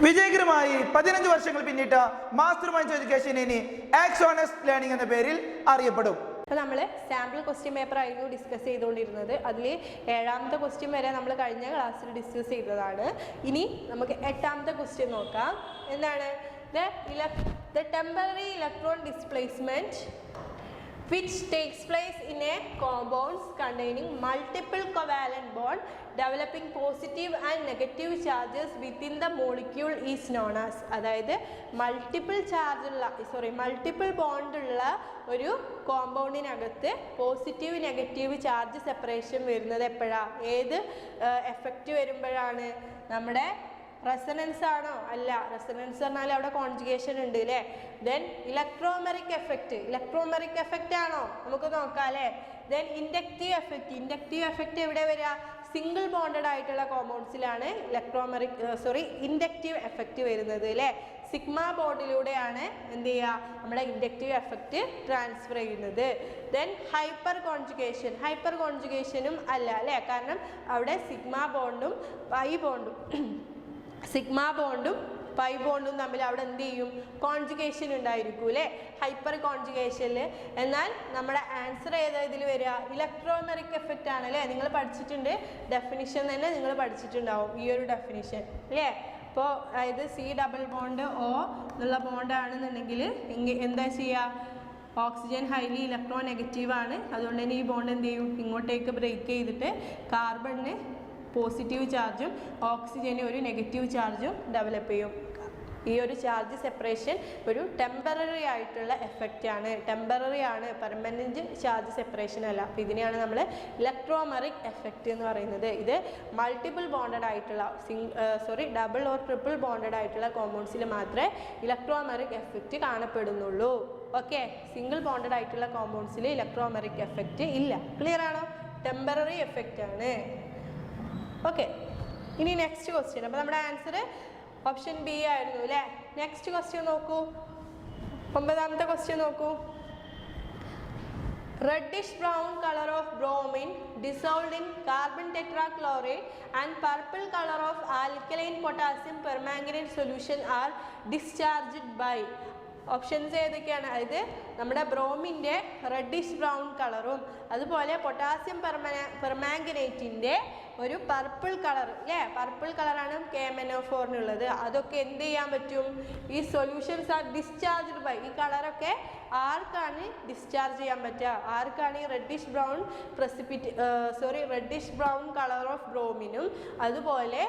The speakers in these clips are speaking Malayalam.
വിജയകരമായി 15 വർഷങ്ങൾ പിന്നിട്ട മാസ്റ്റർ മൈൻഡ് എഡ്യൂക്കേഷൻ ഇനി ആക്സോണസ് ലേണിംഗ് എന്ന പേരിൽ അറിയപ്പെടും. അപ്പോൾ നമ്മൾ സാമ്പിൾ ക്വസ്റ്റ്യൻ പേപ്പർ ആയിരുന്നു ഡിസ്കസ് ചെയ്തുകൊണ്ടിരുന്നത്. അതിൽ 7ാമത്തെ ക്വസ്റ്റ്യൻ വരെ നമ്മൾ കഴിഞ്ഞ ക്ലാസ്സിൽ ഡിസ്കസ് ചെയ്തതാണ്. ഇനി നമുക്ക് 8ാമത്തെ ക്വസ്റ്റ്യൻ നോക്കാം. എന്താണ്? The temporary electron displacement which takes place in a compounds containing multiple covalent bond developing positive and negative charges within the molecule is known as. അതായത് മൾട്ടിപ്പിൾ ബോണ്ട് ഉള്ള ഒരു കോമ്പൗണ്ടിനകത്ത് പോസിറ്റീവ് നെഗറ്റീവ് ചാർജ് സെപ്പറേഷൻ വരുന്നത് എപ്പോഴാണ്? ഏത് എഫക്റ്റ് വരുമ്പോഴാണ്? നമ്മുടെ റെസൊണൻസ് ആണോ? അല്ല. റെസൊണൻസ് പറഞ്ഞാൽ അവിടെ കോൺജുഗേഷൻ ഉണ്ട് അല്ലേ. ദെൻ ഇലക്ട്രോമെറിക് എഫക്റ്റ് ആണോ? നമുക്ക് നോക്കാം അല്ലേ. ദെൻ ഇൻഡക്റ്റീവ് എഫക്റ്റ് എവിടെ വരിക? സിംഗിൾ ബോണ്ടഡ് ആയിട്ടുള്ള കോമ്പൗണ്ട്സിലാണ് ഇൻഡക്റ്റീവ് എഫക്റ്റ് വരുന്നത് അല്ലേ. സിഗ്മ ബോണ്ടിലൂടെയാണ് എന്ത് ചെയ്യുക? നമ്മുടെ ഇൻഡക്റ്റീവ് എഫക്റ്റ് ട്രാൻസ്ഫർ ചെയ്യുന്നത്. ദെൻ ഹൈപ്പർ കോൺജുഗേഷനും അല്ല അല്ലേ. കാരണം അവിടെ സിഗ്മ ബോണ്ടും പൈ ബോണ്ടും തമ്മിൽ അവിടെ എന്ത് ചെയ്യും? കോൺജുഗേഷൻ ഉണ്ടായിരിക്കും അല്ലേ, ഹൈപ്പർ കോൺജുഗേഷനിൽ. എന്നാൽ നമ്മുടെ ആൻസർ ഏതാ ഇതിൽ വരിക? ഇലക്ട്രോമെറിക് എഫക്റ്റ് ആണ് അല്ലേ. നിങ്ങൾ പഠിച്ചിട്ടുണ്ട്, ഡെഫിനിഷൻ തന്നെ നിങ്ങൾ പഠിച്ചിട്ടുണ്ടാവും ഈ ഒരു ഡെഫിനിഷൻ അല്ലേ. അപ്പോൾ അതായത് C⋯O എന്നുള്ള ബോണ്ടാണെന്നുണ്ടെങ്കിൽ എന്താ ചെയ്യുക? ഓക്സിജൻ ഹൈലി ഇലക്ട്രോ നെഗറ്റീവ് ആണ്. അതുകൊണ്ട് തന്നെ ഈ ബോണ്ട് എന്ത് ചെയ്യും? ഇങ്ങോട്ടേക്ക് ബ്രേക്ക് ചെയ്തിട്ട് കാർബണിന് പോസിറ്റീവ് ചാർജും ഓക്സിജന് ഒരു നെഗറ്റീവ് ചാർജും ഡെവലപ്പ് ചെയ്യും. ഈ ഒരു ചാർജ് സെപ്പറേഷൻ ഒരു ടെമ്പററി ആയിട്ടുള്ള എഫക്റ്റ് ആണ്. പെർമനൻറ്റ് ചാർജ് സെപ്പറേഷൻ അല്ല. അപ്പോൾ ഇതിനെയാണ് നമ്മൾ ഇലക്ട്രോമെറിക് എഫക്റ്റ് എന്ന് പറയുന്നത്. ഇത് മൾട്ടിപ്പിൾ ബോണ്ടഡ് ആയിട്ടുള്ള ഡബിൾ ഓർ ട്രിപ്പിൾ ബോണ്ടഡ് ആയിട്ടുള്ള കോമ്പൗണ്ട്സിൽ മാത്രമേ ഇലക്ട്രോമെറിക് എഫക്റ്റ് കാണപ്പെടുന്നുള്ളൂ. ഓക്കെ, സിംഗിൾ ബോണ്ടഡ് ആയിട്ടുള്ള കോമ്പൗണ്ട്സിൽ ഇലക്ട്രോമെറിക് എഫക്റ്റ് ഇല്ല. ക്ലിയർ ആണോ? ടെമ്പററി എഫക്റ്റ് ആണ്. ഓക്കെ, ഇനി നെക്സ്റ്റ് ക്വസ്റ്റ്യൻ. അപ്പോൾ നമ്മുടെ ആൻസർ ഓപ്ഷൻ ബി ആയിരുന്നു അല്ലേ. നെക്സ്റ്റ് ക്വസ്റ്റ്യൻ നോക്കൂ. 9ാമത്തെ ക്വസ്റ്റ്യൻ നോക്കൂ. Reddish brown color of bromine dissolved in carbon tetrachloride and purple color of alkaline potassium permanganate solution are discharged by. Options ഏതൊക്കെയാണ്? അതായത് നമ്മുടെ ബ്രോമിൻ്റെ റെഡിഷ് ബ്രൗൺ കളറും അതുപോലെ പൊട്ടാസ്യം പെർമാംഗനേറ്റിൻ്റെ ഒരു പർപ്പിൾ കളർ അല്ലേ. പർപ്പിൾ കളറാണ് KMnO4-നുള്ളത്. അതൊക്കെ എന്ത് ചെയ്യാൻ പറ്റും? ഈ സൊല്യൂഷൻസ് ആർ ഡിസ്ചാർജ്ഡ് ബൈ. ഈ കളറൊക്കെ ആർക്കാണ് ഡിസ്ചാർജ് ചെയ്യാൻ പറ്റുക? ആർക്കാണ് ഈ റെഡിഷ് ബ്രൗൺ കളർ ഓഫ് ബ്രോമിനും അതുപോലെ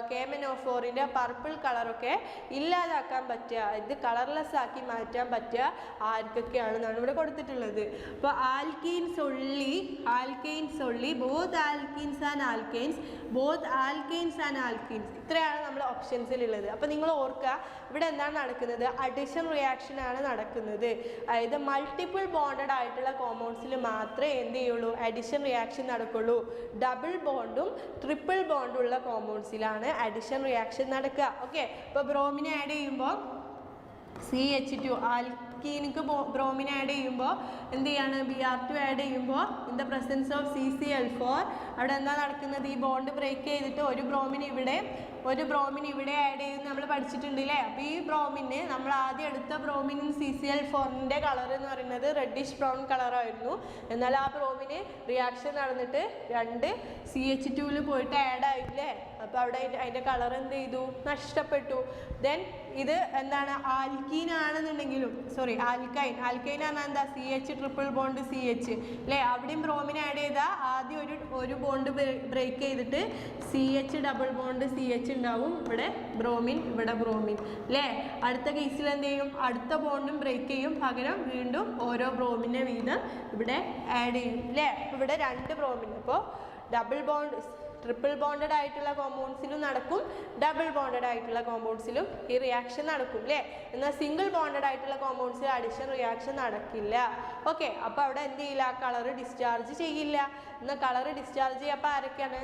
KMnO4-ൻ്റെ പർപ്പിൾ കളറൊക്കെ ഇല്ലാതാക്കാൻ പറ്റുക, ഇത് കളർലെസ് ആക്കി മാറ്റാൻ പറ്റുക ആർക്കൊക്കെയാണെന്നാണ് ഇവിടെ കൊടുത്തിട്ടുള്ളത്. അപ്പോൾ alkenes only both alkenes and alkenes ഇത്രയാണ് നമ്മൾ ഓപ്ഷൻസിലുള്ളത്. അപ്പോൾ നിങ്ങൾ ഓർക്കുക, ഇവിടെ എന്താണ് നടക്കുന്നത്? അഡിഷൻ റിയാക്ഷൻ ആണ് നടക്കുന്നത്. അതായത് മൾട്ടിപ്പിൾ ബോണ്ടഡ് ആയിട്ടുള്ള കോമ്പൗണ്ട്സിൽ മാത്രമേ എന്ത് ചെയ്യുള്ളൂ? അഡിഷൻ റിയാക്ഷൻ നടക്കുള്ളൂ. ഡബിൾ ബോണ്ടും ട്രിപ്പിൾ ബോണ്ടും ഉള്ള കോമ്പൗണ്ട്സിലാണ് അഡിഷൻ റിയാക്ഷൻ നടക്കുക. ഓക്കെ, ഇപ്പോൾ ബ്രോമിനെ ആഡ് ചെയ്യുമ്പോൾ CH2 ആൽക്കീനിക്ക് ബ്രോമിനെ ആഡ് ചെയ്യുമ്പോൾ എന്ത് ചെയ്യാണ്? Br2 ആഡ് ചെയ്യുമ്പോൾ in the presence of CCl4 അവിടെ എന്താ നടക്കുന്നത്? ഈ ബോണ്ട് ബ്രേക്ക് ചെയ്തിട്ട് ഒരു ബ്രോമിൻ ഇവിടെ ആഡ് ചെയ്യുന്നത് നമ്മൾ പഠിച്ചിട്ടുണ്ട് അല്ലേ. അപ്പോൾ ഈ ബ്രോമിന് നമ്മൾ ആദ്യം എടുത്ത ബ്രോമിൻ CCl4-ൻ്റെ കളർ എന്ന് പറയുന്നത് റെഡിഷ് ബ്രൗൺ കളറായിരുന്നു. എന്നാൽ ആ ബ്രോമിന് റിയാക്ഷൻ നടന്നിട്ട് 2 CH2-ൽ പോയിട്ട് ആഡ് ആയില്ലേ. അപ്പോൾ അവിടെ അതിൻ്റെ കളർ എന്ത് ചെയ്തു? നഷ്ടപ്പെട്ടു. ദെൻ ഇത് എന്താണ്? ആൽക്കൈൻ ആണെന്നുണ്ടെങ്കിലും ആൽക്കൈൻ പറഞ്ഞാൽ എന്താ? CH ട്രിപ്പിൾ ബോണ്ട് CH അല്ലേ. അവിടെയും ബ്രോമിനെ ആഡ് ചെയ്താൽ ആദ്യം ഒരു ബോണ്ട് ബ്രേക്ക് ചെയ്തിട്ട് CH ഡബിൾ ബോണ്ട് CH ഉണ്ടാവും. ഇവിടെ ബ്രോമിൻ അല്ലേ. അടുത്ത കേസിൽ എന്ത് ചെയ്യും? അടുത്ത ബോണ്ടും ബ്രേക്ക് ചെയ്യും. പകരം വീണ്ടും ഓരോ ബ്രോമിനെ വീതം ഇവിടെ ആഡ് ചെയ്യും അല്ലേ. ഇവിടെ 2 ബ്രോമിൻ. അപ്പോൾ ഡബിൾ ബോണ്ട് ട്രിപ്പിൾ ബോണ്ടഡ് ആയിട്ടുള്ള കോമ്പൗണ്ട്സിലും നടക്കും, ഡബിൾ ബോണ്ടഡ് ആയിട്ടുള്ള കോമ്പൗണ്ട്സിലും ഈ റിയാക്ഷൻ നടക്കും അല്ലേ. എന്നാൽ സിംഗിൾ ബോണ്ടഡ് ആയിട്ടുള്ള കോമ്പൗണ്ട്സിൽ അഡിഷൻ റിയാക്ഷൻ നടക്കില്ല. ഓക്കെ, അപ്പോൾ അവിടെ എന്ത് ചെയ്യില്ല? കളർ ഡിസ്ചാർജ് ചെയ്യില്ല. എന്നാൽ കളർ ഡിസ്ചാർജ് ചെയ്യുമ്പോൾ ആരൊക്കെയാണ്?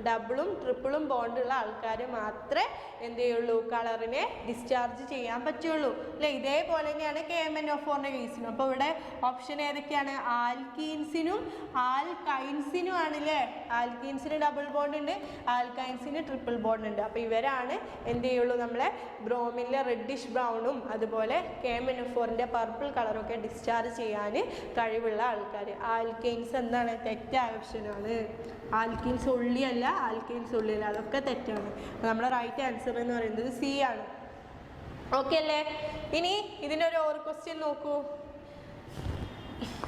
ഡബിളും ട്രിപ്പിളും ബോണ്ടുള്ള ആൾക്കാർ മാത്രമേ എന്ത് ചെയ്യുള്ളൂ കളറിനെ ഡിസ്ചാർജ് ചെയ്യാൻ പറ്റുള്ളൂ അല്ലേ. ഇതേപോലെ തന്നെയാണ് KMnO4ന്റെ കേസിനും. അപ്പോൾ ഇവിടെ ഓപ്ഷൻ ഏതൊക്കെയാണ്? ആൽക്കീൻസിനും ആൽക്കൈൻസിനും ആണല്ലേ. ആൽക്കീൻസിന് ഡബിൾ ബോണ്ട് ഉണ്ട്, ആൽക്കൈൻസിന് ട്രിപ്പിൾ ബോണ്ട് ഉണ്ട്. അപ്പോൾ ഇവരാണ് എന്ത് ചെയ്യുള്ളൂ നമ്മളെ ബ്രോമിനിലെ റെഡിഷ് ബ്രൗണും അതുപോലെ KMnO4ന്റെ പർപ്പിൾ കളറൊക്കെ ഡിസ്ചാർജ് ചെയ്യാൻ കഴിവുള്ള ആൾക്കാർ. ആൽക്കൈൻസ് എന്താണ്? തെറ്റായ ഓപ്ഷനാണ്. ആൽക്കീൻസ് ഉള്ളിയല്ല, ആൽക്കൈൻസ് ഉള്ളിയല്ല, അതൊക്കെ തെറ്റാണ്. നമ്മുടെ റൈറ്റ് ആൻസർ എന്ന് പറയുന്നത് സി ആണ്. ഓക്കെ അല്ലേ? ഇനി ഇതിൻ്റെ ഒരു ഓർ ക്വസ്റ്റ്യൻ നോക്കൂ.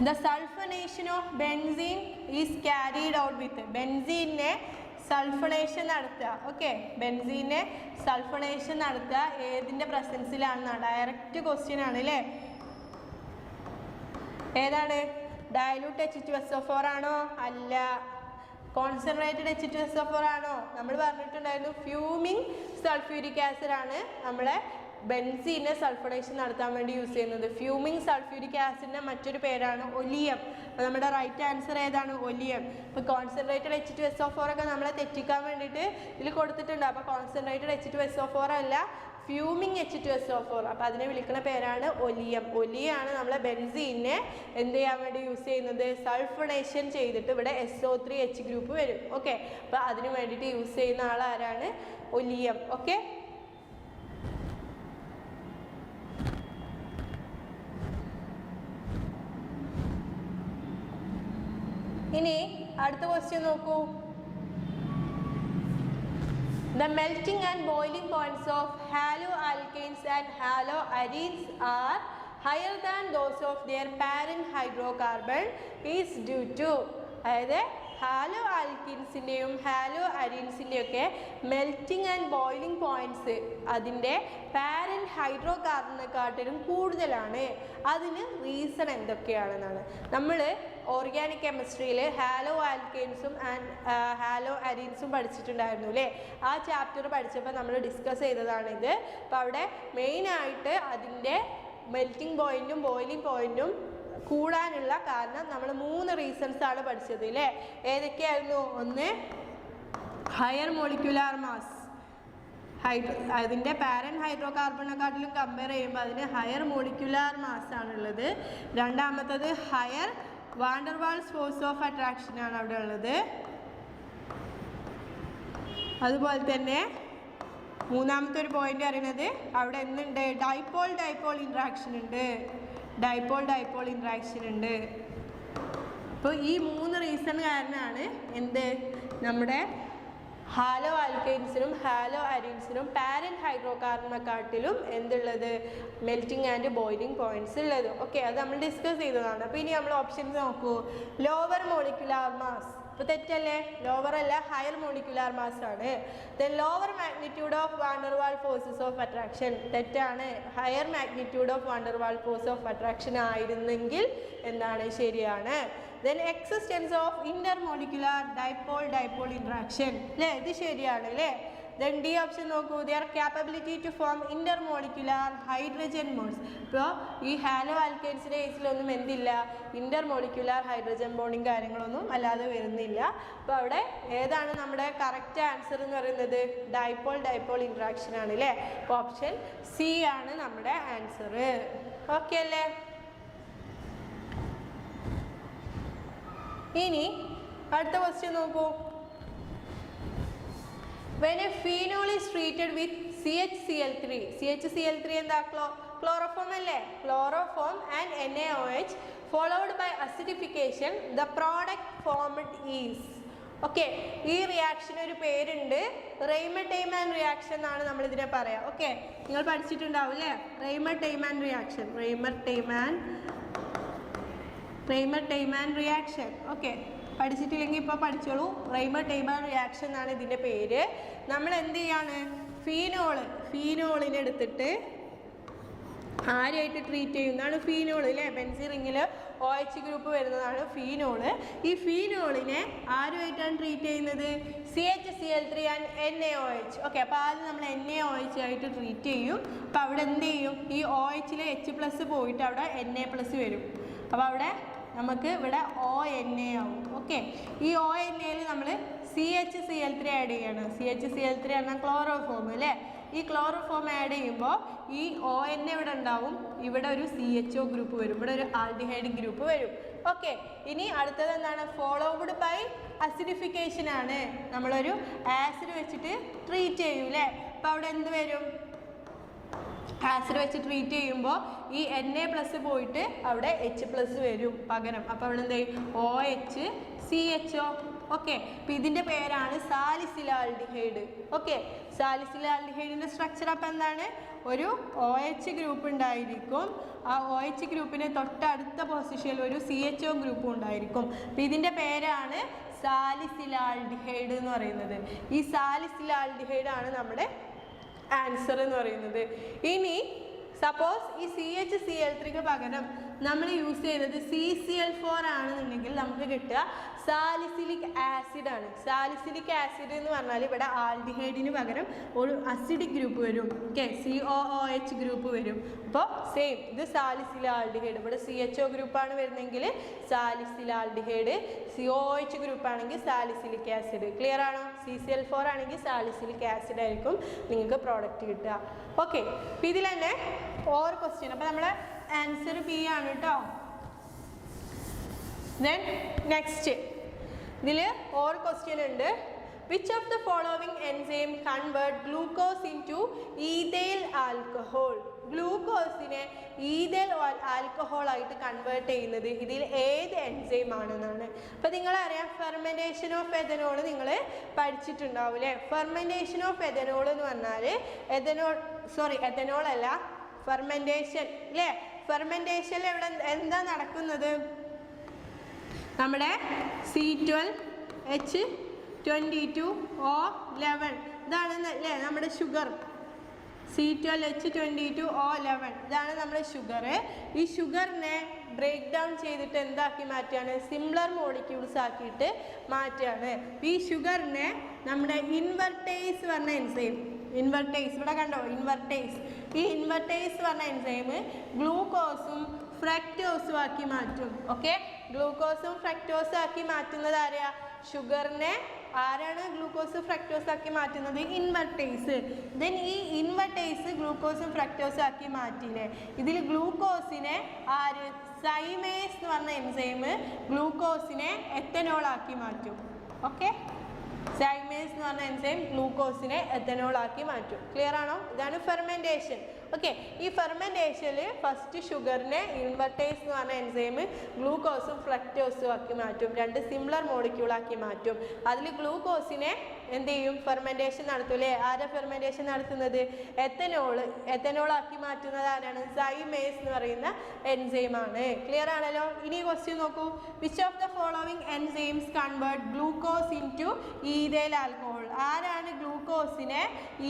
The sulphonation of benzene is carried out with. ബെൻസീനെ സൾഫണേഷൻ നടത്തുക. ഓക്കെ, ബെൻസീനെ സൾഫണേഷൻ നടത്തുക ഏതിൻ്റെ പ്രസൻസിലാണെന്നാണ്. ഡയറക്റ്റ് ക്വസ്റ്റ്യൻ ആണ് അല്ലേ. ഏതാണ്? ഡയലൂട്ട് H2SO4 ആണോ? അല്ല. കോൺസെൻട്രേറ്റഡ് H2SO4 ആണോ? നമ്മൾ പറഞ്ഞിട്ടുണ്ടായിരുന്നു ഫ്യൂമിങ് സൾഫ്യൂരിക് ആസിഡ് ആണ് നമ്മളെ ബെൻസീനെ സൾഫണേഷൻ നടത്താൻ വേണ്ടി യൂസ് ചെയ്യുന്നത്. ഫ്യൂമിങ് സൾഫ്യൂരിക് ആസിഡിൻ്റെ മറ്റൊരു പേരാണ് ഒലിയം. അപ്പോൾ നമ്മുടെ റൈറ്റ് ആൻസർ ഏതാണ്? ഒലിയം. ഇപ്പോൾ കോൺസെൻട്രേറ്റഡ് H2SO4 ഒക്കെ നമ്മളെ തെറ്റിക്കാൻ വേണ്ടിയിട്ട് ഇതിൽ കൊടുത്തിട്ടുണ്ട്. അപ്പോൾ കോൺസെൻട്രേറ്റഡ് H2SO4 അല്ല, ഫ്യൂമിങ് H2SO4. അപ്പോൾ അതിനെ വിളിക്കുന്ന പേരാണ് ഒലിയം. ഒലിയാണ് നമ്മളെ ബെൻസീനെ എന്ത് ചെയ്യാൻ വേണ്ടി യൂസ് ചെയ്യുന്നത്? സൾഫണേഷൻ ചെയ്തിട്ട് ഇവിടെ SO3H ഗ്രൂപ്പ് വരും. ഓക്കെ, അപ്പോൾ അതിന് വേണ്ടിയിട്ട് യൂസ് ചെയ്യുന്ന ആളാരാണ്? ഒലിയം. ഓക്കെ, ഇനി അടുത്ത ക്വസ്റ്റ്യൻ നോക്കൂ. The melting and boiling points of haloalkanes and haloarenes are higher than those of their parent hydrocarbon is due to. അതായത് ഹാലോ ആൽക്കിൻസിൻ്റെയും ഹാലോ അരീൻസിൻ്റെയും ഒക്കെ മെൽറ്റിംഗ് ആൻഡ് ബോയിലിംഗ് പോയിൻറ്റ്സ് അതിൻ്റെ പാരൻറ്റ് ഹൈഡ്രോ കാർബണിനെക്കാട്ടിലും കൂടുതലാണ്. അതിന് റീസൺ എന്തൊക്കെയാണെന്നാണ്. നമ്മൾ ഓർഗാനിക് കെമിസ്ട്രിയിൽ ഹാലോ ആൽക്കെയിൻസും ആൻഡ് ഹാലോ അരീൻസും പഠിച്ചിട്ടുണ്ടായിരുന്നു അല്ലേ. ആ ചാപ്റ്റർ പഠിച്ചപ്പോൾ നമ്മൾ ഡിസ്കസ് ചെയ്തതാണിത്. അപ്പോൾ അവിടെ മെയിനായിട്ട് അതിൻ്റെ മെൽറ്റിംഗ് പോയിൻറ്റും ബോയിലിംഗ് പോയിൻറ്റും കൂടാനുള്ള കാരണം നമ്മൾ 3 റീസൺസ് ആണ് പഠിച്ചത് അല്ലേ. ഏതൊക്കെയായിരുന്നു? ഒന്ന്, ഹയർ മോളിക്യുലാർ മാസ്. അതിൻ്റെ പാരൻറ്റ് ഹൈഡ്രോ കാർബണിനെക്കാട്ടിലും കമ്പയർ ചെയ്യുമ്പോൾ അതിന് ഹയർ മോളിക്യുലാർ മാസ് ആണുള്ളത്. രണ്ടാമത്തത് higher van der Waals force of attraction ആണ് അവിടെ ഉള്ളത്. അതുപോലെ തന്നെ മൂന്നാമത്തെ ഒരു പോയിന്റ് പറയുന്നത് അവിടെ എന്തുണ്ട്? ഡൈപോൾ ഇൻട്രാക്ഷൻ ഉണ്ട്. ഡൈപോൾ ഇൻട്രാക്ഷൻ ഉണ്ട്. അപ്പോൾ ഈ 3 റീസൺ കാരണമാണ് എന്ത് നമ്മുടെ ഹാലോ ആൽക്കൈൻസിനും ഹാലോ അരീൻസിനും പാരൻറ്റ് ഹൈഡ്രോ കാർബണിനെക്കാട്ടിലും എന്തുള്ളത്? മെൽറ്റിംഗ് ആൻഡ് ബോയിലിംഗ് പോയിൻറ്റ്സ് ഉള്ളത്. ഓക്കെ, അത് നമ്മൾ ഡിസ്കസ് ചെയ്തതാണ്. അപ്പോൾ ഇനി നമ്മൾ ഓപ്ഷൻസ് നോക്കൂ. Lower molecular mass. അപ്പോൾ തെറ്റല്ലേ? ലോവർ അല്ല, ഹയർ മോളിക്യുലാർ മാസ് ആണ്. Then lower magnitude of van der Waals forces of attraction. തെറ്റാണ്. Higher magnitude of van der Waals force of attraction ആയിരുന്നെങ്കിൽ എന്താണ്? ശരിയാണ്. Then existence of intermolecular dipole interaction അല്ലേ, ഇത് ശരിയാണ് അല്ലേ. ദെൻ ഡി ഓപ്ഷൻ നോക്കൂ. Their capability to form intermolecular hydrogen bonds. ഇപ്പോൾ ഈ ഹാലോ ആൽക്കൈൻസിൻ്റെ കേസിലൊന്നും എന്തില്ല? ഇന്റർമോളിക്യുലാർ ഹൈഡ്രജൻ ബോണ്ടിങ് കാര്യങ്ങളൊന്നും അല്ലാതെ വരുന്നില്ല. അപ്പോൾ അവിടെ ഏതാണ് നമ്മുടെ കറക്റ്റ് ആൻസർ എന്ന് പറയുന്നത്? ഡൈപോൾ ഇൻട്രാക്ഷൻ ആണ് അല്ലേ. അപ്പോൾ ഓപ്ഷൻ സി ആണ് നമ്മുടെ ആൻസർ. ഓക്കെ അല്ലേ. ഇനി അടുത്ത ക്വസ്റ്റ്യൻ നോക്കൂ. When a phenol is treated with CHCl3, CHCl3 എന്താ? ക്ലോറോഫോം അല്ലേ. Chloroform and NaOH followed by acidification, the product formed is. Okay, ഈ റിയാക്ഷന് ഒരു പേരുണ്ട്. റെയ്മർ-ടൈമാൻ റിയാക്ഷൻ എന്നാണ് നമ്മൾ ഇതിനെ പറയാം. ഓക്കെ, നിങ്ങൾ പഠിച്ചിട്ടുണ്ടാവും അല്ലേ. റെയ്മർ-ടൈമാൻ റിയാക്ഷൻ. ഓക്കെ, പഠിച്ചിട്ടില്ലെങ്കിൽ ഇപ്പോൾ പഠിച്ചോളൂ. റെയ്മർ-ടൈമാൻ റിയാക്ഷൻ എന്നാണ് ഇതിൻ്റെ പേര്. നമ്മൾ എന്ത് ചെയ്യാണ്? ഫീനോളിനെ എടുത്തിട്ട് ആരായിട്ട് ട്രീറ്റ് ചെയ്യുന്നതാണ്? ഫീനോൾ അല്ലേ. ബെൻസീൻ റിങ്ങിൽ OH ഗ്രൂപ്പ് വരുന്നതാണ് ഫീനോള്. ഈ ഫീനോളിനെ ആരുമായിട്ടാണ് ട്രീറ്റ് ചെയ്യുന്നത്? CHCl3 and NaOH. ഓക്കെ, അപ്പോൾ ആദ്യം നമ്മൾ NaOH ആയിട്ട് ട്രീറ്റ് ചെയ്യും. അപ്പോൾ അവിടെ എന്ത് ചെയ്യും? ഈ OHൽ H+ പോയിട്ട് അവിടെ Na+ വരും. അപ്പോൾ അവിടെ നമുക്ക് ഇവിടെ ONA ആവും. ഓക്കെ, ഈ ONAയിൽ നമ്മൾ CHCl3 ആഡ് ചെയ്യാണ്. CHCl3 ആണ് ക്ലോറോഫോം അല്ലേ. ഈ ക്ലോറോഫോം ആഡ് ചെയ്യുമ്പോൾ ഈ ON ഇവിടെ ഉണ്ടാവും, ഇവിടെ ഒരു CHO ഗ്രൂപ്പ് വരും, ഇവിടെ ഒരു ആൽഡിഹൈഡ് ഗ്രൂപ്പ് വരും. ഓക്കെ, ഇനി അടുത്തത് എന്താണ്? ഫോളോവുഡ് ബൈ അസിഡിഫിക്കേഷൻ ആണ്. നമ്മളൊരു ആസിഡ് വെച്ചിട്ട് ട്രീറ്റ് ചെയ്യും അല്ലേ. അപ്പോൾ അവിടെ എന്ത് വരും? ആസിഡ് വെച്ച് ട്രീറ്റ് ചെയ്യുമ്പോൾ ഈ Na+ പോയിട്ട് അവിടെ H+ വരും പകരം. അപ്പോൾ അവിടെ എന്ത് ചെയ്യും? OH CHO. ഓക്കെ, അപ്പോൾ ഇതിൻ്റെ പേരാണ് സാലിസിലാൽഡിഹൈഡ്. ഓക്കെ, സാലിസിലാൽഡിഹൈഡിൻ്റെ സ്ട്രക്ചർ അപ്പോൾ എന്താണ്? ഒരു OH ഗ്രൂപ്പ് ഉണ്ടായിരിക്കും, ആ OH ഗ്രൂപ്പിന് തൊട്ടടുത്ത പൊസിഷനിൽ ഒരു CHO ഗ്രൂപ്പും ഉണ്ടായിരിക്കും. അപ്പോൾ ഇതിൻ്റെ പേരാണ് സാലിസിലാൽഡിഹൈഡ് എന്ന് പറയുന്നത്. ഈ സാലിസിലാൽഡിഹൈഡ് ആണ് നമ്മുടെ ആൻസർ എന്ന് പറയുന്നത്. ഇനി സപ്പോസ് ഈ CHCl3ക്ക് പകരം നമ്മൾ യൂസ് ചെയ്തത് CCl4 ആണെന്നുണ്ടെങ്കിൽ നമുക്ക് കിട്ടുക സാലിസിലിക് ആസിഡ് ആണ്. സാലിസിലിക് ആസിഡ് എന്ന് പറഞ്ഞാൽ ഇവിടെ ആൽഡിഹൈഡിന് പകരം ഒരു അസിഡിക് ഗ്രൂപ്പ് വരും. ഓക്കെ, COOH ഗ്രൂപ്പ് വരും. അപ്പോൾ സെയിം, ഇത് സാലിസിലാൽഡിഹൈഡ്. ഇവിടെ CHO ഗ്രൂപ്പാണ് വരുന്നതെങ്കിൽ സാലിസിലാൽഡിഹൈഡ്, COOH ഗ്രൂപ്പ് ആണെങ്കിൽ സാലിസിലിക് ആസിഡ്. ക്ലിയർ ആണോ? CCl4 ആണെങ്കിൽ സാലിസിലിക് ആസിഡ് ആയിരിക്കും നിങ്ങൾക്ക് പ്രോഡക്റ്റ് കിട്ടുക. ഓക്കെ, അപ്പോൾ ഇതിൽ തന്നെ ഓർ ക്വസ്റ്റ്യൻ. അപ്പോൾ നമ്മുടെ ആൻസർ B ആണ് കേട്ടോ. ദെൻ നെക്സ്റ്റ് ഇതിൽ ഓർ ക്വസ്റ്റ്യൻ ഉണ്ട്. Which of the following enzyme convert glucose into ethyl alcohol? ഗ്ലൂക്കോസിനെ ഈഥൈൽ ആൽക്കഹോൾ ആയിട്ട് കൺവേർട്ട് ചെയ്യുന്നത് ഇതിൽ ഏത് എൻസൈം ആണെന്നാണ്. അപ്പോൾ നിങ്ങളറിയാം ഫെർമെൻറ്റേഷൻ ഓഫ് എഥനോൾ നിങ്ങൾ പഠിച്ചിട്ടുണ്ടാവും അല്ലേ. ഫെർമെൻറ്റേഷൻ ഓഫ് എഥനോൾ എന്ന് പറഞ്ഞാൽ എഥനോൾ അല്ല, ഫെർമെൻറ്റേഷൻ അല്ലേ. ഫെർമെൻറ്റേഷനിൽ ഇവിടെ എന്താ നടക്കുന്നത്? നമ്മുടെ C12H22O11 ഇതാണ് അല്ലേ നമ്മുടെ ഷുഗർ. C12H22O11 ഇതാണ് നമ്മുടെ ഷുഗർ. ഈ ഷുഗറിനെ ബ്രേക്ക് ഡൗൺ ചെയ്തിട്ട് എന്താക്കി മാറ്റുകയാണ്? സിംപ്ലർ മോളിക്യൂൾസ് ആക്കിയിട്ട് മാറ്റുകയാണ്. ഈ ഷുഗറിനെ നമ്മുടെ ഇൻവെർട്ടേസ് പറഞ്ഞ എൻസൈം, ഇൻവെർട്ടേസ് ഇവിടെ കണ്ടോ, ഇൻവെർട്ടേസ്. ഈ ഇൻവെർട്ടേസ് പറഞ്ഞ എൻസൈം ഗ്ലൂക്കോസും ഫ്രക്ടോസും ആക്കി മാറ്റും. ഓക്കെ, ഗ്ലൂക്കോസും ഫ്രക്ടോസും ആക്കി മാറ്റുന്നത് ആരെയാ? ഷുഗറിനെ ആരാണ് ഗ്ലൂക്കോസ് ഫ്രക്ടോസ് ആക്കി മാറ്റുന്നത്? ഇൻവെർട്ടേസ്. ദെൻ ഈ ഇൻവെർട്ടേസ് ഗ്ലൂക്കോസും ഫ്രക്ടോസും ആക്കി മാറ്റിയില്ലേ, ഇതിൽ ഗ്ലൂക്കോസിനെ ആര്? സൈമേസ് എന്ന് പറഞ്ഞ എൻസൈം ഗ്ലൂക്കോസിനെ എത്തനോൾ ആക്കി മാറ്റും. ഓക്കെ, സൈമേസ് എന്ന് പറഞ്ഞ എൻസൈം ഗ്ലൂക്കോസിനെ എത്തനോൾ ആക്കി മാറ്റും. ക്ലിയർ ആണോ? ഇതാണ് ഫെർമെൻറ്റേഷൻ. ഓക്കെ, ഈ ഫെർമെൻറ്റേഷനിൽ ഫസ്റ്റ് ഷുഗറിനെ ഇൻവെർട്ടേസ് എന്ന് പറഞ്ഞ എൻസൈം ഗ്ലൂക്കോസും ഫ്രക്ടോസും ആക്കി മാറ്റും, രണ്ട് സിംപ്ലർ മോളിക്യൂൾ ആക്കി മാറ്റും. അതിൽ ഗ്ലൂക്കോസിനെ എന്ത് ചെയ്യും? ഫെർമെൻറ്റേഷൻ നടത്തൂലേ. ആരാ ഫെർമെൻറ്റേഷൻ നടത്തുന്നത്? എത്തനോൾ ആക്കി മാറ്റുന്നത് ആരാണ്? സൈമേസ് എന്ന് പറയുന്ന എൻസൈം ആണ്. ക്ലിയർ ആണല്ലോ? ഇനി ക്വസ്റ്റ്യൻ നോക്കൂ. Which of the following enzymes convert glucose into ethyl alcohol? ആരാണ് ഗ്ലൂക്കോസിനെ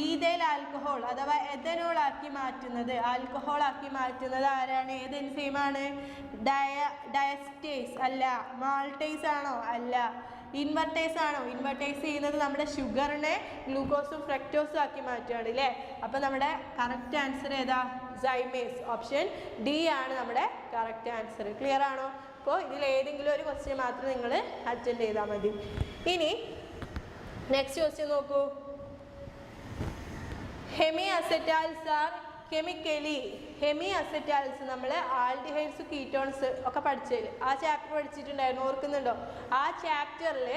ഈഥൈൽ ആൽക്കഹോൾ അഥവാ എഥനോൾ ആക്കി മാറ്റുന്നത്, ആൽക്കഹോൾ ആക്കി മാറ്റുന്നത് ആരാണ്? ഏത് എൻസൈമാണ്? ഡയസ്റ്റേസ് അല്ല. മാൾട്ടേസ് ആണോ? അല്ല. ഇൻവെർട്ടേസ് ആണോ? ഇൻവെർട്ടേസ് ചെയ്യുന്നത് നമ്മുടെ ഷുഗറിനെ ഗ്ലൂക്കോസും ഫ്രക്ടോസും ആക്കി മാറ്റുകയാണ് അല്ലേ. അപ്പോൾ നമ്മുടെ കറക്റ്റ് ആൻസർ ഏതാ? സൈമേസ്. ഓപ്ഷൻ D ആണ് നമ്മുടെ കറക്റ്റ് ആൻസർ. ക്ലിയർ ആണോ? അപ്പോൾ ഇതിൽ ഏതെങ്കിലും ഒരു ക്വസ്റ്റ്യൻ മാത്രം നിങ്ങൾ അറ്റൻഡ് ചെയ്താൽ മതി. ഇനി നെക്സ്റ്റ് ക്വസ്റ്റ്യൻ നോക്കൂ. Hemi acetals are chemically, hemi അസെറ്റാൽസ് നമ്മൾ ആൽഡിഹൈഡ്സ് കീറ്റോൺസ് ഒക്കെ പഠിച്ചതിൽ ആ ചാപ്റ്റർ പഠിച്ചിട്ടുണ്ടായിരുന്നു, ഓർക്കുന്നുണ്ടോ? ആ ചാപ്റ്ററിൽ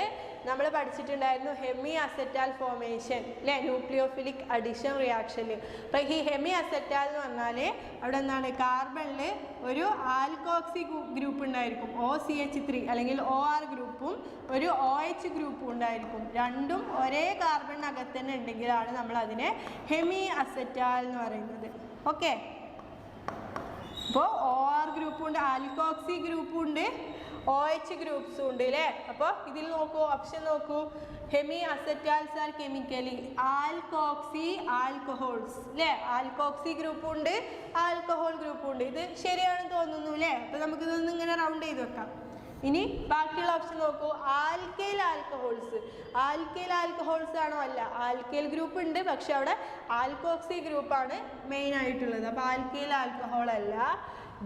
നമ്മൾ പഠിച്ചിട്ടുണ്ടായിരുന്നു ഹെമി അസെറ്റാൽ ഫോർമേഷൻ അല്ലേ, ന്യൂക്ലിയോഫിലിക് അഡിഷൻ റിയാക്ഷനിൽ. അപ്പോൾ ഈ ഹെമി അസെറ്റാൽ എന്ന് പറഞ്ഞാൽ അവിടെ എന്താണ്? കാർബണിൽ ഒരു ആൽക്കോക്സി ഗ്രൂപ്പ് ഉണ്ടായിരിക്കും, OCH3 അല്ലെങ്കിൽ OR ഗ്രൂപ്പും ഒരു OH ഗ്രൂപ്പും ഉണ്ടായിരിക്കും. രണ്ടും ഒരേ കാർബണിനകത്ത് തന്നെ ഉണ്ടെങ്കിലാണ് നമ്മൾ അതിനെ ഹെമി അസെറ്റാൽ എന്ന് പറയുന്നത്. ഓക്കെ, അപ്പോൾ OR ഗ്രൂപ്പും ഉണ്ട്, ആൽക്കോക്സി ഗ്രൂപ്പും ഉണ്ട്, OH ഗ്രൂപ്പ്സും ഉണ്ട് അല്ലേ. അപ്പോൾ ഇതിൽ നോക്കൂ, ഓപ്ഷൻ നോക്കൂ. Hemi acetals are chemically alkoxy alcohols അല്ലേ. ആൽക്കോക്സി ഗ്രൂപ്പും ഉണ്ട്, ആൽക്കഹോൾ ഗ്രൂപ്പും ഉണ്ട്. ഇത് ശരിയാണെന്ന് തോന്നുന്നു അല്ലേ. അപ്പോൾ നമുക്കിതൊന്ന് ഇങ്ങനെ റൗണ്ട് ചെയ്ത് വെക്കാം. ഇനി ബാക്കിയുള്ള ഓപ്ഷൻ നോക്കൂ. ആൽക്കൈൽ ആൽക്കഹോൾസ്, ആൽക്കൈൽ ആൽക്കഹോൾസ് ആണോ? അല്ല. ആൽക്കൈൽ ഗ്രൂപ്പ് ഉണ്ട്, പക്ഷെ അവിടെ ആൽക്കോക്സി ഗ്രൂപ്പാണ് മെയിൻ ആയിട്ടുള്ളത്. അപ്പോൾ ആൽക്കൈൽ ആൽക്കഹോൾ അല്ല.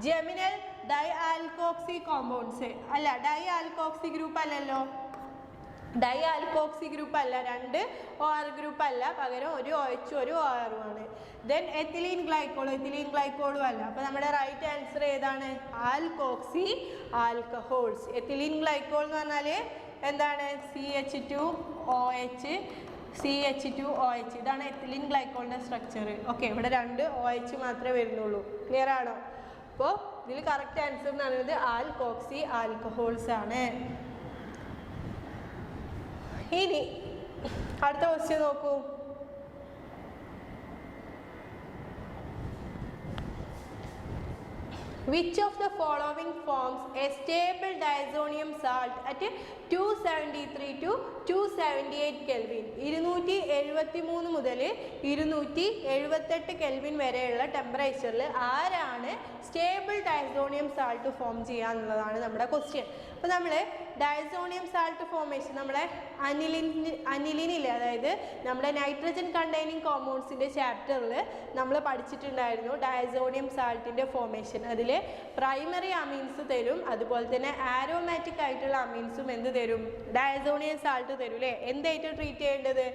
ജെമിനൽ ഡൈ ആൽക്കോക്സി കോമ്പൗണ്ട്സ് അല്ല, ഡൈ ആൽക്കോക്സി ഗ്രൂപ്പ് അല്ലല്ലോ. ഡൈ ആൽക്കോക്സി ഗ്രൂപ്പ് അല്ല, 2 OR ഗ്രൂപ്പ് അല്ല, പകരം ഒരു OH ഒരു OR ആണ്. ദെൻ എത്തിലീൻ ഗ്ലൈക്കോളും അല്ല. അപ്പോൾ നമ്മുടെ റൈറ്റ് ആൻസർ ഏതാണ്? Alkoxy alcohols. എത്തിലീൻ ഗ്ലൈക്കോൾ എന്ന് പറഞ്ഞാൽ എന്താണ്? CH2OH CH2OH. ഇതാണ് എത്തിലീൻ ഗ്ലൈക്കോളിൻ്റെ സ്ട്രക്ചർ. ഓക്കെ, ഇവിടെ 2 OH മാത്രമേ വരുന്നുള്ളൂ. ക്ലിയർ ആണോ? അപ്പോൾ ഇതിൽ കറക്റ്റ് ആൻസർ എന്ന് പറയുന്നത് ആൽക്കോക്സി ആൽക്കഹോൾസ് ആണ്. ഇനി അടുത്ത ക്വസ്റ്റ്യൻ നോക്കൂ. Which of the following forms a stable diazonium salt at 273 to 278 Kelvin? 273 മുതൽ 278 കെൽവിൻ വരെയുള്ള ടെമ്പറേച്ചറിൽ ആരാണ് സ്റ്റേബിൾ ഡയസോണിയം സാൾട്ട് ഫോം ചെയ്യുക എന്നുള്ളതാണ് നമ്മുടെ ക്വസ്റ്റ്യൻ. അപ്പോൾ നമ്മൾ ഡയസോണിയം സാൾട്ട് ഫോർമേഷൻ നമ്മളെ അനിലിനില്ലേ, അതായത് നമ്മുടെ നൈട്രജൻ കണ്ടെയ്നിങ് കോമ്പൗണ്ട്സിൻ്റെ ചാപ്റ്ററിൽ നമ്മൾ പഠിച്ചിട്ടുണ്ടായിരുന്നു ഡയസോണിയം സാൾട്ടിൻ്റെ ഫോർമേഷൻ. അതിൽ പ്രൈമറി അമീൻസ് തരും, അതുപോലെ തന്നെ ആരോമാറ്റിക് ആയിട്ടുള്ള അമീൻസും എന്ത് തരും? ഡയസോണിയം സാൾട്ട് തരും അല്ലേ. എന്തായിട്ട് ട്രീറ്റ് ചെയ്യേണ്ടത്?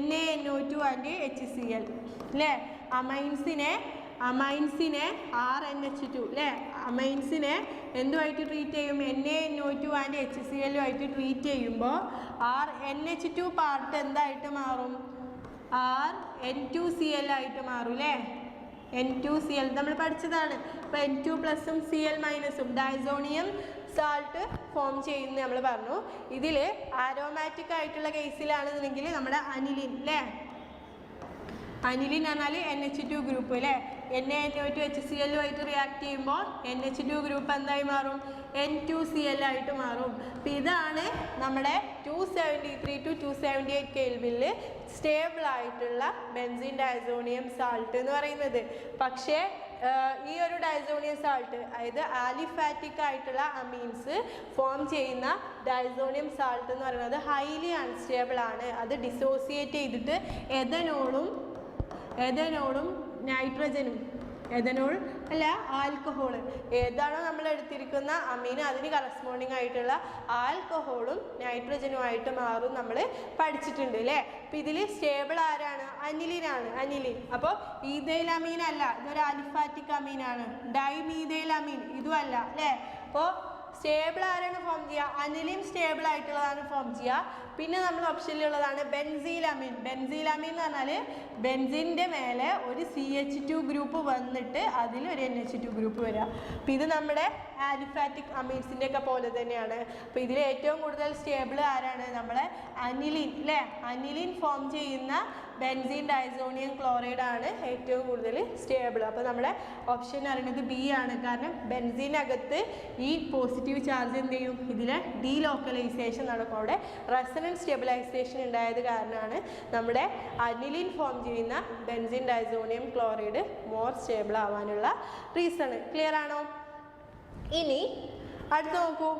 NaNO2 ആൻഡ് HCl അല്ലേ. അമൈൻസിനെ RNH2 അല്ലേ, അമൈൻസിനെ എന്തുമായിട്ട് ട്രീറ്റ് ചെയ്യും? NaNO2 ആൻഡ് HCl ആയിട്ട് ട്രീറ്റ് ചെയ്യുമ്പോൾ NH2 പാർട്ട് എന്തായിട്ട് മാറും? N2Cl ആയിട്ട് മാറും അല്ലേ. N2Cl നമ്മൾ പഠിച്ചതാണ്. അപ്പോൾ N2+ഉം Cl- ഡയസോണിയം സാൾട്ട് ഫോം ചെയ്യുന്നത് നമ്മൾ പറഞ്ഞു. ഇതിൽ ആരോമാറ്റിക് ആയിട്ടുള്ള കേസിലാണെന്നുണ്ടെങ്കിൽ നമ്മുടെ അനിലിൻ അല്ലേ, അനിലിൻ പറഞ്ഞാൽ NH2 ഗ്രൂപ്പ് അല്ലേ. NaNO2 HCl ആയിട്ട് റിയാക്ട് ചെയ്യുമ്പോൾ NH2 ഗ്രൂപ്പ് എന്തായി മാറും? N2Cl ആയിട്ട് മാറും. അപ്പോൾ ഇതാണ് നമ്മുടെ 273 to 278 കെൽവിനിൽ സ്റ്റേബിൾ ആയിട്ടുള്ള ബെൻസീൻ ഡയസോണിയം സാൾട്ട് എന്ന് പറയുന്നത്. പക്ഷേ ഈ ഒരു ഡയസോണിയം സാൾട്ട്, അതായത് ആലിഫാറ്റിക് ആയിട്ടുള്ള അമീൻസ് ഫോം ചെയ്യുന്ന ഡയസോണിയം സാൾട്ട് എന്ന് പറയുന്നത് ഹൈലി അൺസ്റ്റേബിൾ ആണ്. അത് ഡിസോസിയേറ്റ് ചെയ്തിട്ട് എഥനോളും നൈട്രജനും, എഥനോൾ അല്ല ആൽക്കഹോൾ, ഏതാണോ നമ്മൾ എടുത്തിരിക്കുന്ന അമീൻ അതിന് കറസ്പോണ്ടിങ് ആയിട്ടുള്ള ആൽക്കഹോളും നൈട്രജനുമായിട്ട് മാറും നമ്മൾ പഠിച്ചിട്ടുണ്ട് അല്ലേ. അപ്പോൾ ഇതിൽ സ്റ്റേബിൾ ആരാണ്? അനിലിനാണ്. അനിലിൻ. അപ്പോൾ ഈഥൈൽ അമീൻ അല്ല, ഇതൊരു ആലിഫാറ്റിക് അമീനാണ്. ഡൈമീഥൈൽ അമീൻ ഇതും അല്ല അല്ലേ. അപ്പോൾ സ്റ്റേബിൾ ആരാണ് ഫോം ചെയ്യുക? അനിലിൻ സ്റ്റേബിൾ ആയിട്ടുള്ളതാണ് ഫോം ചെയ്യുക. പിന്നെ നമ്മൾ ഓപ്ഷനിലുള്ളതാണ് ബെൻസീലമീൻ. ബെൻസീലമീൻ എന്ന് പറഞ്ഞാൽ ബെൻസിൻ്റെ മേലെ ഒരു CH2 ഗ്രൂപ്പ് വന്നിട്ട് അതിൽ ഒരു NH2 ഗ്രൂപ്പ് വരിക. അപ്പോൾ ഇത് നമ്മുടെ ആലിഫാറ്റിക് അമീൻസിൻ്റെ ഒക്കെ പോലെ തന്നെയാണ്. അപ്പോൾ ഇതിൽ ഏറ്റവും കൂടുതൽ സ്റ്റേബിൾ ആരാണ്? നമ്മളെ അനിലിൻ അല്ലേ. അനിലിൻ ഫോം ചെയ്യുന്ന ബെൻസീൻ ഡയസോണിയം ക്ലോറൈഡ് ആണ് ഏറ്റവും കൂടുതൽ സ്റ്റേബിൾ. അപ്പോൾ നമ്മുടെ ഓപ്ഷൻ പറയുന്നത് B ആണ്. കാരണം ബെൻസീനകത്ത് ഈ പോസിറ്റീവ് ചാർജ് എന്ത് ചെയ്യും? ഇതിലെ ഡീലോക്കലൈസേഷൻ നടക്കും. അവിടെ റെസണൻസ് സ്റ്റെബിലൈസേഷൻ ഉണ്ടായത് കാരണമാണ് നമ്മുടെ അനിലിൻ ഫോം ചെയ്യുന്ന benzene diazonium chloride more stable ആവാനുള്ള റീസൺ. ക്ലിയർ ആണോ? ഇനി അടുത്ത് നോക്കൂ.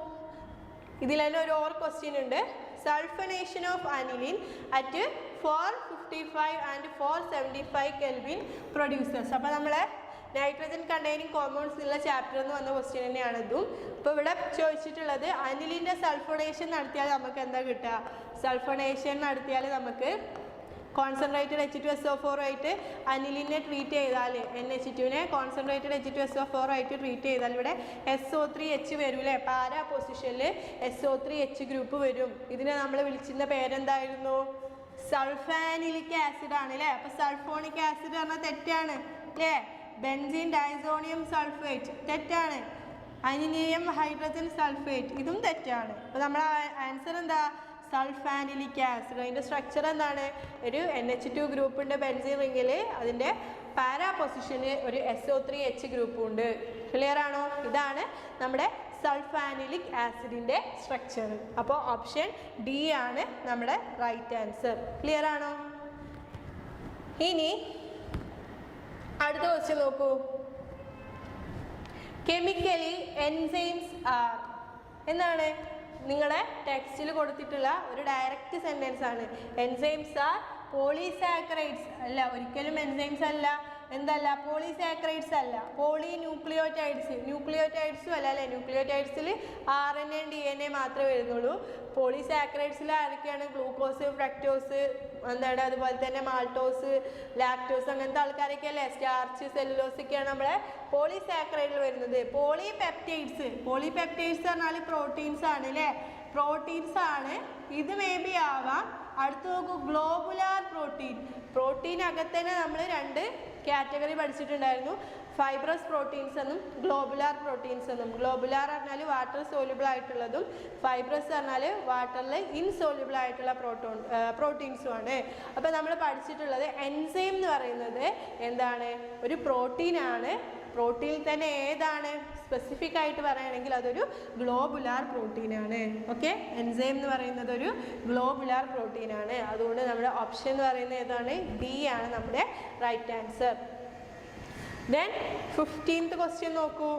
ഇതിൽ തന്നെ ഒരു ക്വസ്റ്റ്യൻ ഉണ്ട്. സൾഫനേഷൻ of aniline at 455 and 475 kelvin producers. അപ്പോൾ നമ്മളെ നൈട്രജൻ കണ്ടെയ്നിങ് കോമ്പൗണ്ട്സ് എന്നുള്ള ചാപ്റ്ററിൽ നിന്ന് വന്ന ക്വസ്റ്റ്യൻ തന്നെയാണ് ഇതും. ഇപ്പോൾ ഇവിടെ ചോദിച്ചിട്ടുള്ളത് അനിലിൻ്റെ സൾഫണേഷൻ നടത്തിയാൽ നമുക്ക് എന്താ കിട്ടുക? സൾഫണേഷൻ നടത്തിയാൽ നമുക്ക് കോൺസെൻട്രേറ്റഡ് H2SO4 ആയിട്ട് അനിലിനെ ട്രീറ്റ് ചെയ്താൽ, NH2നെ കോൺസെൻട്രേറ്റഡ് H2SO4 ആയിട്ട് ട്രീറ്റ് ചെയ്താൽ ഇവിടെ SO3H വരും അല്ലേ. പാരാ പൊസിഷനിൽ SO3H ഗ്രൂപ്പ് വരും. ഇതിനെ നമ്മൾ വിളിച്ചിരുന്ന പേരെന്തായിരുന്നു? സൾഫാനിലിക് ആസിഡ് ആണ് അല്ലേ. അപ്പോൾ സൾഫോണിക് ആസിഡ് പറഞ്ഞാൽ തെറ്റാണ് അല്ലേ. ബെൻസീൻ ഡയസോണിയം സൾഫേറ്റ് തെറ്റാണ്. അനിലിയം ഹൈഡ്രജൻ സൾഫേറ്റ് ഇതും തെറ്റാണ്. അപ്പോൾ നമ്മുടെ ആൻസർ എന്താ? Sulphanilic acid. അതിൻ്റെ സ്ട്രക്ചർ എന്താണ്? ഒരു NH2 ഗ്രൂപ്പുണ്ട് ബെൻസീൻ റിങ്ങിൽ, അതിൻ്റെ പാരാ പൊസിഷന് ഒരു SO3H ഗ്രൂപ്പും ഉണ്ട്. ക്ലിയർ ആണോ? ഇതാണ് നമ്മുടെ സൾഫാനിലിക് ആസിഡിൻ്റെ സ്ട്രക്ചർ. അപ്പോൾ ഓപ്ഷൻ D ആണ് നമ്മുടെ റൈറ്റ് ആൻസർ. ക്ലിയർ ആണോ? ഇനി അടുത്ത ക്വസ്റ്റ്യൻ നോക്കൂ. കെമിക്കലി എൻസൈംസ് ആർ എന്താണ്? നിങ്ങളുടെ ടെക്സ്റ്റിൽ കൊടുത്തിട്ടുള്ള ഒരു ഡയറക്റ്റ് സെൻറ്റൻസ് ആണ്. എൻസൈംസ് ആർ പോളിസാക്കറൈഡ്സ് അല്ല, ഒരിക്കലും എൻസൈംസ് അല്ല, എന്തല്ല, പോളിസാക്കറൈഡ്സ് അല്ല, ന്യൂക്ലിയോടൈഡ്സും അല്ല അല്ലേ. ന്യൂക്ലിയോടൈഡ്സിൽ RNA DNA മാത്രമേ വരുന്നുള്ളൂ. പോളിസാക്കറൈഡ്സിൽ ആരൊക്കെയാണ്? ഗ്ലൂക്കോസ്, ഫ്രക്ടോസ്, എന്താണ്, അതുപോലെ തന്നെ മാൾട്ടോസ്, ലാക്ടോസ്, അങ്ങനത്തെ ആൾക്കാരൊക്കെ അല്ലേ. സ്റ്റാർച്ച്, സെല്ലുലോസ് ഒക്കെയാണ് നമ്മളെ പോളിസാക്കറൈഡിൽ വരുന്നത്. പോളിപെപ്റ്റൈഡ്സ് പറഞ്ഞാൽ പ്രോട്ടീൻസ് ആണ് അല്ലേ, പ്രോട്ടീൻസ് ആണ്. ഇത് മേ ബി ആവാം. അടുത്ത് നോക്കൂ, ഗ്ലോബുലാർ പ്രോട്ടീനകത്ത് തന്നെ നമ്മൾ 2 കാറ്റഗറി പഠിച്ചിട്ടുണ്ടായിരുന്നു, ഫൈബ്രസ് പ്രോട്ടീൻസ് എന്നും ഗ്ലോബുലാർ പ്രോട്ടീൻസ് എന്നും. ഗ്ലോബുലാർ പറഞ്ഞാൽ വാട്ടർ സോല്യൂബിൾ ആയിട്ടുള്ളതും ഫൈബ്രസ് പറഞ്ഞാൽ വാട്ടറിൽ ഇൻസോല്യൂബിൾ ആയിട്ടുള്ള പ്രോട്ടീൻസും ആണ്. അപ്പോൾ നമ്മൾ പഠിച്ചിട്ടുള്ളത് എൻസൈം എന്ന് പറയുന്നത് എന്താണ്? ഒരു പ്രോട്ടീനാണ്. പ്രോട്ടീനിൽ തന്നെ ഏതാണ് സ്പെസിഫിക് ആയിട്ട് പറയുകയാണെങ്കിൽ അതൊരു ഗ്ലോബുലാർ പ്രോട്ടീനാണ്. ഓക്കെ, എൻസൈം എന്ന് പറയുന്നത് ഒരു ഗ്ലോബുലാർ പ്രോട്ടീനാണ്. അതുകൊണ്ട് നമ്മുടെ ഓപ്ഷൻ എന്ന് പറയുന്നത് ഏതാണ്? ഡി ആണ് നമ്മുടെ right answer. Then 15th question നോക്കൂ.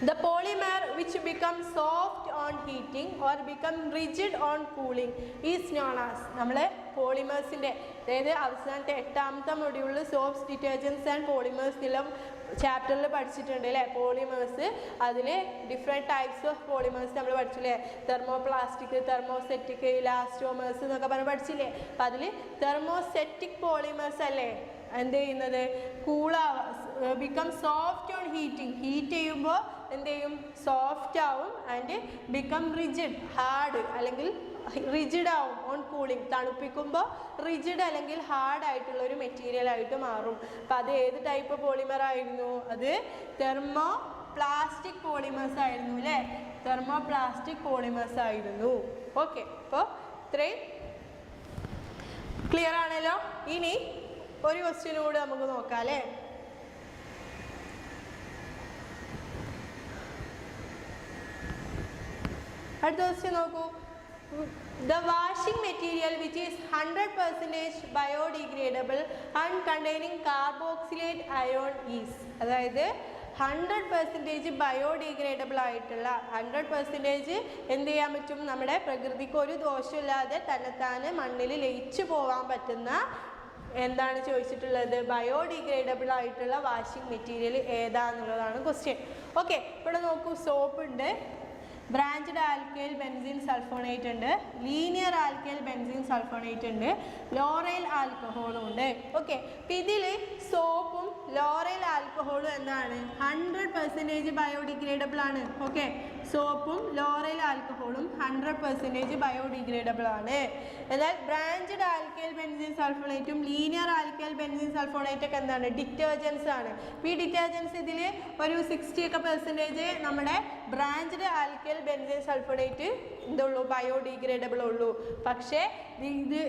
The polymer which becomes soft on heating or become rigid on cooling is known as. നമ്മൾ പോളിമേഴ്സിൻ്റെ, അതായത് അവസാനത്തെ 8ാമത്തെ മൊഡ്യൂളിൽ സോപ്സ്, ഡിറ്റർജൻസ് ആൻഡ് പോളിമേഴ്സ് എന്നുള്ള ചാപ്റ്ററിൽ പഠിച്ചിട്ടുണ്ട് അല്ലേ. പോളിമേഴ്സ്, അതിൽ ഡിഫറെൻറ്റ് ടൈപ്സ് ഓഫ് പോളിമേഴ്സ് നമ്മൾ പഠിച്ചില്ലേ. തെർമോപ്ലാസ്റ്റിക്, തെർമോസെറ്റിക്, ഇലാസ്റ്റോമേഴ്സ് എന്നൊക്കെ പറഞ്ഞ് പഠിച്ചില്ലേ. അപ്പം അതിൽ തെർമോസെറ്റിക് പോളിമേഴ്സ് അല്ലേ എന്ത് ചെയ്യുന്നത്? Become soft on heating. Heat ചെയ്യുമ്പോൾ എന്ത് ചെയ്യും? സോഫ്റ്റ് ആവും. ആൻഡ് ബിക്കം റിജിഡ്, ഹാർഡ് അല്ലെങ്കിൽ റിജിഡ് ആവും ഓൺ കൂളിംഗ്. തണുപ്പിക്കുമ്പോൾ റിജിഡ് അല്ലെങ്കിൽ ഹാർഡ് ആയിട്ടുള്ള ഒരു മെറ്റീരിയൽ ആയിട്ട് മാറും. അപ്പം അത് ഏത് ടൈപ്പ് പോളിമർ ആയിരുന്നു? അത് തെർമോപ്ലാസ്റ്റിക് പോളിമേഴ്സ് ആയിരുന്നു അല്ലേ. തെർമോപ്ലാസ്റ്റിക് പോളിമേഴ്സ് ആയിരുന്നു. ഓക്കെ, അപ്പോൾ ഇത്രയും ക്ലിയർ ആണല്ലോ. ഇനി ഒരു ക്വസ്റ്റ്യനും കൂടി നമുക്ക് നോക്കാം അല്ലേ. അടുത്ത ക്വസ്റ്റ്യൻ നോക്കൂ. The washing material which is 100% biodegradable and containing carboxylate ion is. അതായത് 100% ബയോഡിഗ്രേഡബിൾ ആയിട്ടുള്ള, 100% എന്ത് ചെയ്യാൻ പറ്റും? നമ്മുടെ പ്രകൃതിക്ക് ഒരു ദോഷമില്ലാതെ തന്നെത്താനെ മണ്ണിൽ ലയിച്ചു പോകാൻ പറ്റുന്ന എന്താണ് ചോദിച്ചിട്ടുള്ളത്? ബയോഡിഗ്രേഡബിൾ ആയിട്ടുള്ള വാഷിംഗ് മെറ്റീരിയൽ ഏതാന്നുള്ളതാണ് ക്വസ്റ്റ്യൻ. ഓക്കെ, ഇവിടെ നോക്കൂ, സോപ്പ് ഉണ്ട്, ബ്രാഞ്ച്ഡ് ആൽക്കൈൽ ബെൻസീൻ സൾഫോണേറ്റ് ഉണ്ട്, ലീനിയർ ആൽക്കൈൽ ബെൻസീൻ സൾഫോണേറ്റ് ഉണ്ട്, ലോറൈൽ ആൽക്കഹോളും ഉണ്ട്. ഓക്കെ, അപ്പം ഇതിൽ സോപ്പും ലോറൈൽ ആൽക്കഹോളും എന്താണ്? 100% ബയോഡിഗ്രേഡബിൾ ആണ്. ഓക്കെ, സോപ്പും ലോറൈൽ ആൽക്കഹോളും 100% ബയോഡിഗ്രേഡബിൾ ആണ്. എന്നാൽ ബ്രാഞ്ച്ഡ് ആൽക്കൈൽ ബെൻസീൻ സൾഫോണേറ്റും ലീനിയർ ആൽക്കൈൽ ബെൻസീൻ സൾഫോണേറ്റ് ഒക്കെ എന്താണ്? ഡിറ്റർജൻസ് ആണ്. ഈ ഡിറ്റർജൻസ് ഇതിൽ ഒരു 60% നമ്മുടെ ബ്രാഞ്ച്ഡ് ആൽക്കൈൽ ബെൻസീൻ സൾഫോണേറ്റ് എന്തുള്ളൂ? ബയോഡിഗ്രേഡബിൾ ഉള്ളൂ. പക്ഷേ ഇത്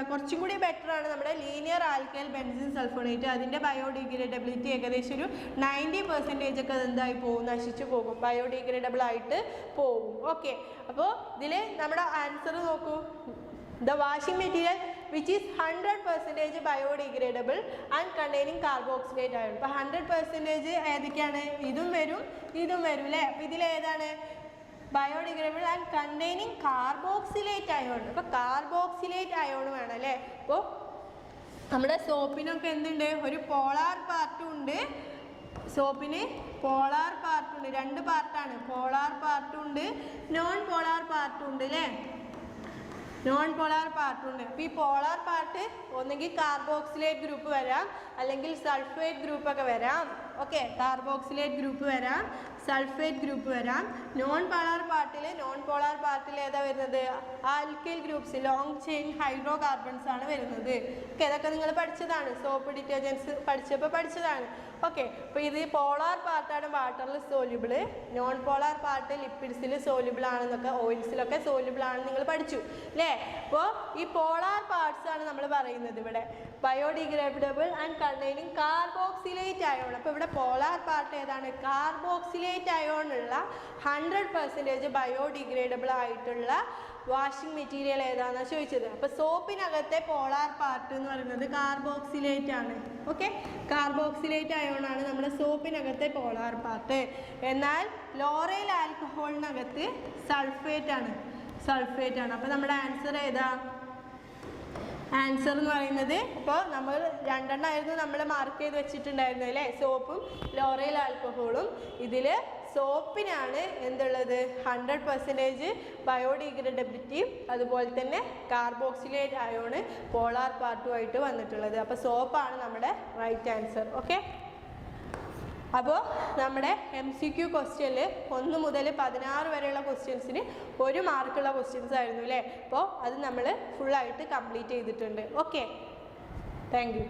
കുറച്ചും കൂടി ബെറ്റർ ആണ് നമ്മുടെ ലീനിയർ ആൽക്കൈൽ ബെൻസീൻ സൾഫോണേറ്റ്. അതിൻ്റെ ബയോഡിഗ്രേഡബിലിറ്റി ഏകദേശം ഒരു 90% ഒക്കെ എന്തായി പോകും? നശിച്ചു പോകും, ബയോഡിഗ്രേഡബിൾ ആയിട്ട് പോകും. ഓക്കെ, അപ്പോൾ ഇതിൽ നമ്മുടെ ആൻസർ നോക്കൂ. The washing material which is 100% biodegradable and containing carboxylate ion. അപ്പോൾ 100% ഏതൊക്കെയാണ്? ഇതും വരും അല്ലേ. അപ്പോൾ ഇതിലേതാണ്? Biodegradable and containing carboxylate ion. അപ്പോൾ കാർബോക്സിലേറ്റ് അയോൺ വേണം അല്ലേ. അപ്പോൾ നമ്മുടെ സോപ്പിനൊക്കെ എന്തുണ്ട്? ഒരു പോളാർ പാർട്ടും ഉണ്ട്. സോപ്പിന് പോളാർ പാർട്ടുണ്ട്, 2 പാർട്ടാണ്. പോളാർ പാർട്ടും ഉണ്ട്, നോൺ പോളാർ പാർട്ടും ഉണ്ട് അല്ലേ. നോൺ പോളാർ പാർട്ടുണ്ട്. അപ്പോൾ ഈ പോളാർ പാർട്ട് ഒന്നെങ്കിൽ കാർബോക്സിലേറ്റ് ഗ്രൂപ്പ് വരാം, അല്ലെങ്കിൽ സൾഫേറ്റ് ഗ്രൂപ്പൊക്കെ വരാം. ഓക്കെ, കാർബോക്സിലേറ്റ് ഗ്രൂപ്പ് വരാം, സൾഫേറ്റ് ഗ്രൂപ്പ് വരാം. നോൺ പോളാർ പാർട്ടിൽ ഏതാ വരുന്നത്? Alkyl groups, long chain hydrocarbons ആണ് വരുന്നത്. ഓക്കെ, ഇതൊക്കെ നിങ്ങൾ പഠിച്ചതാണ്, സോപ്പ് ഡിറ്റർജൻസ് പഠിച്ചപ്പോൾ പഠിച്ചതാണ്. ഓക്കെ, അപ്പോൾ ഇത് പോളാർ പാർട്ടാണ് വാട്ടറിൽ സോല്യൂബിൾ, നോൺ പോളാർ പാർട്ട് ലിപ്പിഡ്സിൽ സോല്യൂബിൾ ആണെന്നൊക്കെ, ഓയിൽസിലൊക്കെ സോല്യൂബിൾ ആണെന്ന് നിങ്ങൾ പഠിച്ചു അല്ലേ. അപ്പോൾ ഈ പോളാർ പാർട്സ് ആണ് നമ്മൾ പറയുന്നത് ഇവിടെ biodegradable and containing carboxylate ion. അപ്പോൾ ഇവിടെ പോളാർ പാർട്ട് ഏതാണ്? കാർബോക്സിലേറ്റ് അയോൺ ഉള്ള 100% ബയോഡിഗ്രേഡബിൾ ആയിട്ടുള്ള വാഷിംഗ് മെറ്റീരിയൽ ഏതാണെന്നാണ് ചോദിച്ചത്. അപ്പോൾ സോപ്പിനകത്തെ പോളാർ പാർട്ട് എന്ന് പറയുന്നത് കാർബോക്സിലേറ്റ് ആണ്. ഓക്കെ, കാർബോക്സിലേറ്റ് അയോൺ ആണ് നമ്മുടെ സോപ്പിനകത്തെ പോളാർ പാർട്ട്. എന്നാൽ ലോറൈൽ ആൽക്കഹോളിനകത്ത് സൾഫേറ്റ് ആണ്. അപ്പോൾ നമ്മുടെ ആൻസർ ഏതാ? ആൻസർ എന്ന് പറയുന്നത് ഇപ്പോൾ നമ്മൾ രണ്ടെണ്ണമായിരുന്നു നമ്മൾ മാർക്ക് ചെയ്ത് വെച്ചിട്ടുണ്ടായിരുന്നത് അല്ലേ, സോപ്പും ലോറൈൽ ആൽക്കഹോളും. ഇതിൽ സോപ്പിനാണ് എന്തുള്ളത് 100% ബയോഡിഗ്രഡബിലിറ്റിയും അതുപോലെ തന്നെ കാർബോക്സിലേറ്റ് അയോണ് പോളാർ പാർട്ടുമായിട്ട് വന്നിട്ടുള്ളത്. അപ്പോൾ സോപ്പാണ് നമ്മുടെ റൈറ്റ് ആൻസർ. ഓക്കെ, അപ്പോൾ നമ്മുടെ MCQ ക്വസ്റ്റ്യനിൽ 1 മുതൽ 16 വരെയുള്ള ക്വസ്റ്റ്യൻസിന് 1 മാർക്കുള്ള ക്വസ്റ്റ്യൻസ് ആയിരുന്നു അല്ലേ. അപ്പോൾ അത് നമ്മൾ ഫുള്ളായിട്ട് കംപ്ലീറ്റ് ചെയ്തിട്ടുണ്ട്. Okay, thank you.